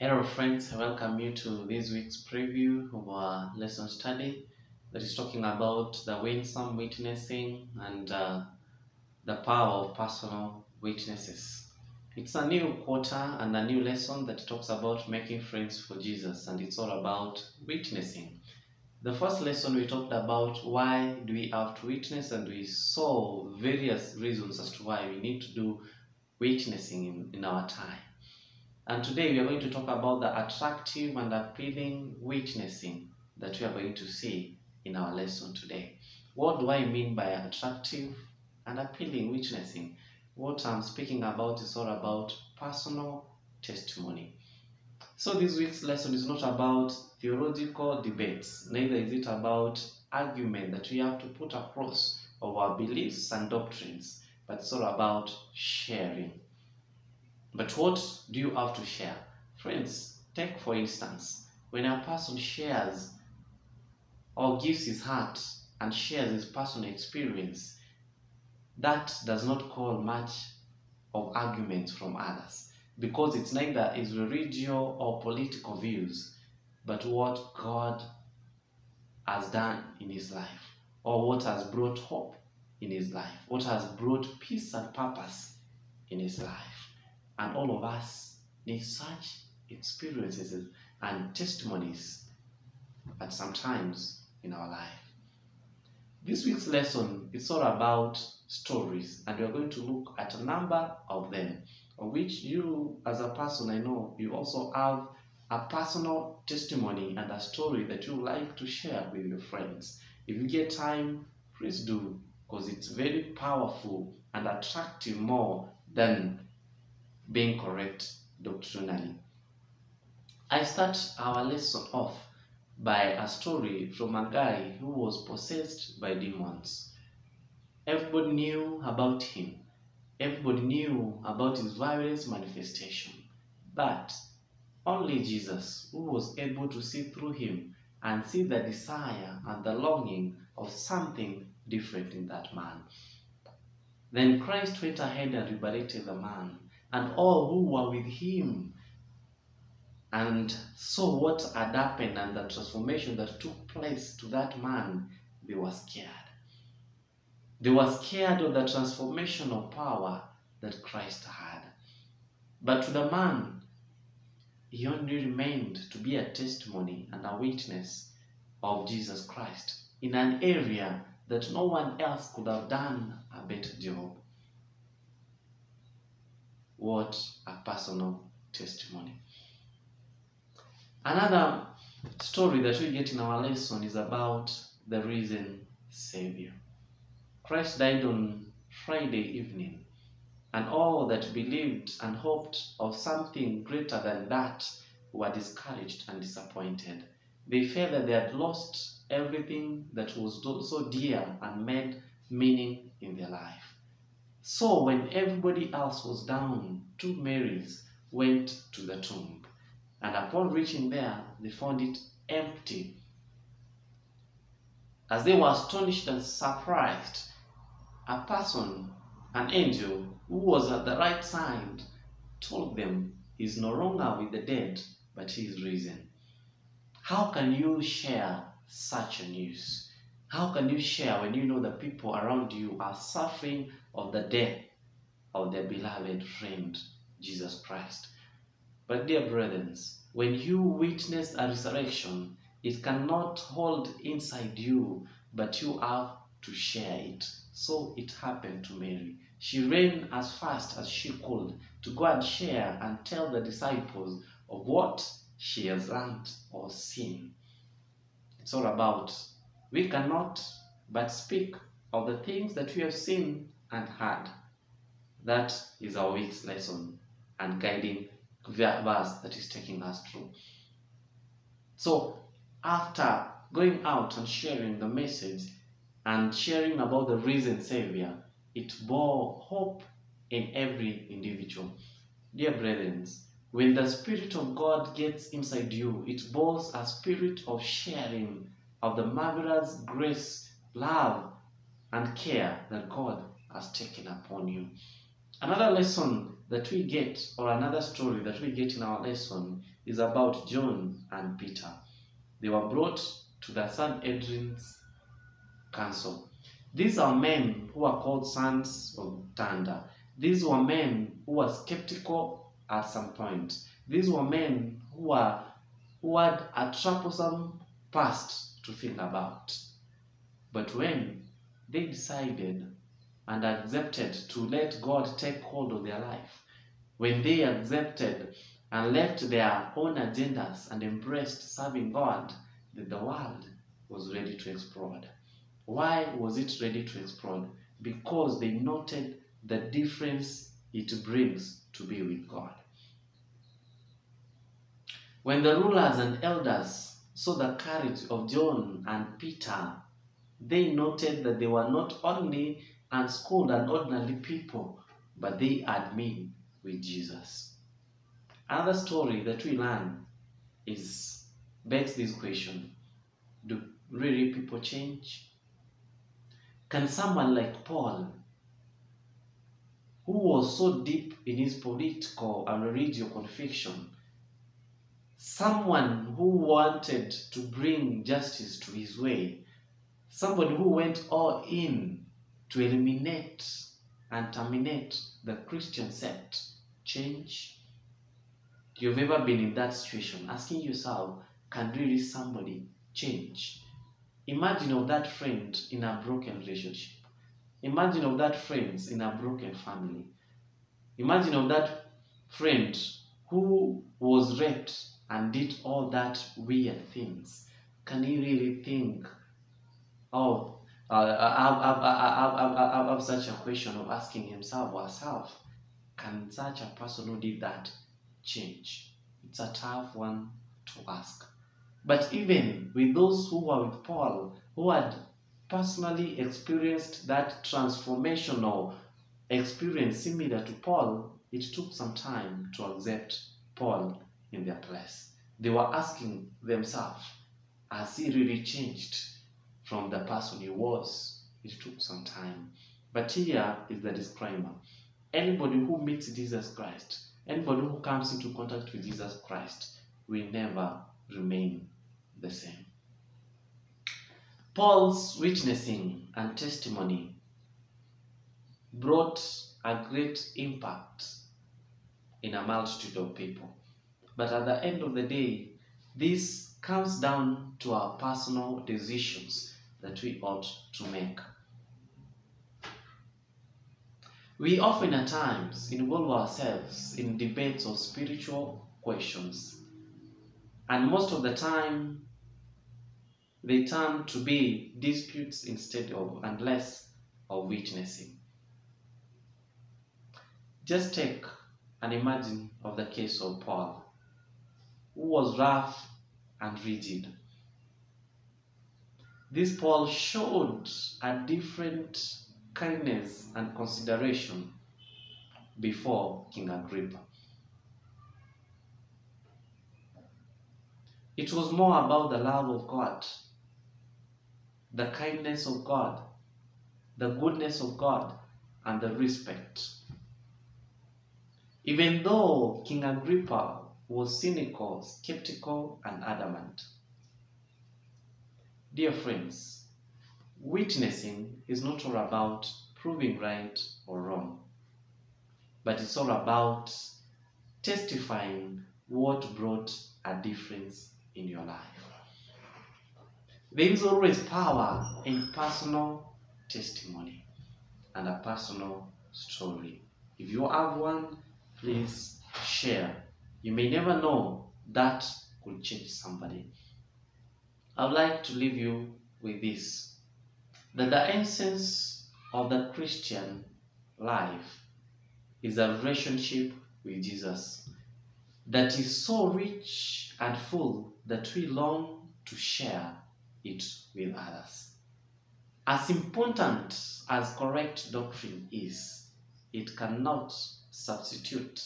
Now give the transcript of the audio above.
Hello friends, I welcome you to this week's preview of our lesson study that is talking about the winsome witnessing and the power of personal witnesses. It's a new quarter and a new lesson that talks about making friends for Jesus, and it's all about witnessing. The first lesson we talked about why do we have to witness, and we saw various reasons as to why we need to do witnessing in our time. And today we are going to talk about the attractive and appealing witnessing that we are going to see in our lesson today. What do I mean by attractive and appealing witnessing? What I'm speaking about is all about personal testimony. So this week's lesson is not about theological debates, neither is it about argument that we have to put across of our beliefs and doctrines, but it's all about sharing. But what do you have to share? Friends, take for instance, when a person shares or gives his heart and shares his personal experience, that does not call much of arguments from others, because it's neither his religious or political views, but what God has done in his life, or what has brought hope in his life, what has brought peace and purpose in his life. And all of us need such experiences and testimonies at some times in our life. This week's lesson is all about stories, and we are going to look at a number of them, of which you as a person, I know you also have a personal testimony and a story that you like to share with your friends. If you get time, please do, because it's very powerful and attractive more than being correct doctrinally. I start our lesson off by a story from a guy who was possessed by demons. Everybody knew about him. Everybody knew about his various manifestations. But only Jesus, who was able to see through him and see the desire and the longing of something different in that man. Then Christ went ahead and liberated the man and all who were with him, and saw what had happened and the transformation that took place to that man. They were scared. They were scared of the transformational power that Christ had. But to the man, he only remained to be a testimony and a witness of Jesus Christ in an area that no one else could have done a better job. What a personal testimony. Another story that we get in our lesson is about the risen Savior. Christ died on Friday evening, and all that believed and hoped of something greater than that were discouraged and disappointed. They felt that they had lost everything that was so dear and made meaning in their life. So when everybody else was down, two Marys went to the tomb, and upon reaching there, they found it empty. As they were astonished and surprised, a person, an angel, who was at the right side, told them he is no longer with the dead, but he is risen. How can you share such a news? How can you share when you know the people around you are suffering of the death of their beloved friend, Jesus Christ? But dear brethren, when you witness a resurrection, it cannot hold inside you, but you have to share it. So it happened to Mary. She ran as fast as she could to go and share and tell the disciples of what she has learned or seen. It's all about, we cannot but speak of the things that we have seen and heard. That is our week's lesson and guiding verse that is taking us through. So after going out and sharing the message and sharing about the risen Savior, it bore hope in every individual. Dear brethren, when the Spirit of God gets inside you, it bores a spirit of sharing of the marvelous grace, love, and care that God has taken upon you. Another lesson that we get, or another story that we get in our lesson, is about John and Peter. They were brought to the Sanhedrin's council. These are men who are called sons of thunder. These were men who were skeptical at some point. These were men who had a troublesome past to think about. But when they decided and accepted to let God take hold of their life, when they accepted and left their own agendas and embraced serving God, that the world was ready to explode. Why was it ready to explode? Because they noted the difference it brings to be with God. When the rulers and elders saw the courage of John and Peter, they noted that they were not only unschooled and ordinary people, but they had been with Jesus. Another story that we learn begs this question: do really people change? Can someone like Paul, who was so deep in his political and religious conviction, someone who wanted to bring justice to his way, somebody who went all in to eliminate and terminate the Christian sect, change? You've ever been in that situation, asking yourself, can really somebody change? Imagine of that friend in a broken relationship. Imagine of that friend in a broken family. Imagine of that friend who was raped and did all that weird things. Can he really think, oh, have such a question of asking himself or herself, can such a person who did that change? It's a tough one to ask. But even with those who were with Paul, who had personally experienced that transformational experience similar to Paul, it took some time to accept Paul in their place. They were asking themselves, has he really changed from the person he was? It took some time. But here is the disclaimer. Anybody who meets Jesus Christ, anybody who comes into contact with Jesus Christ, will never remain the same. Paul's witnessing and testimony brought a great impact in a multitude of people. But at the end of the day, this comes down to our personal decisions that we ought to make. We often at times involve ourselves in debates of spiritual questions, and most of the time they turn to be disputes instead of and less of witnessing. Just take and imagine of the case of Paul, who was rough and rigid. This Paul showed a different kindness and consideration before King Agrippa. It was more about the love of God, the kindness of God, the goodness of God, and the respect. Even though King Agrippa was cynical, skeptical, and adamant. Dear friends, witnessing is not all about proving right or wrong, but it's all about testifying what brought a difference in your life. There is always power in personal testimony and a personal story. If you have one, please share. You may never know, that could change somebody. I would like to leave you with this, that the essence of the Christian life is a relationship with Jesus that is so rich and full that we long to share it with others. As important as correct doctrine is, it cannot substitute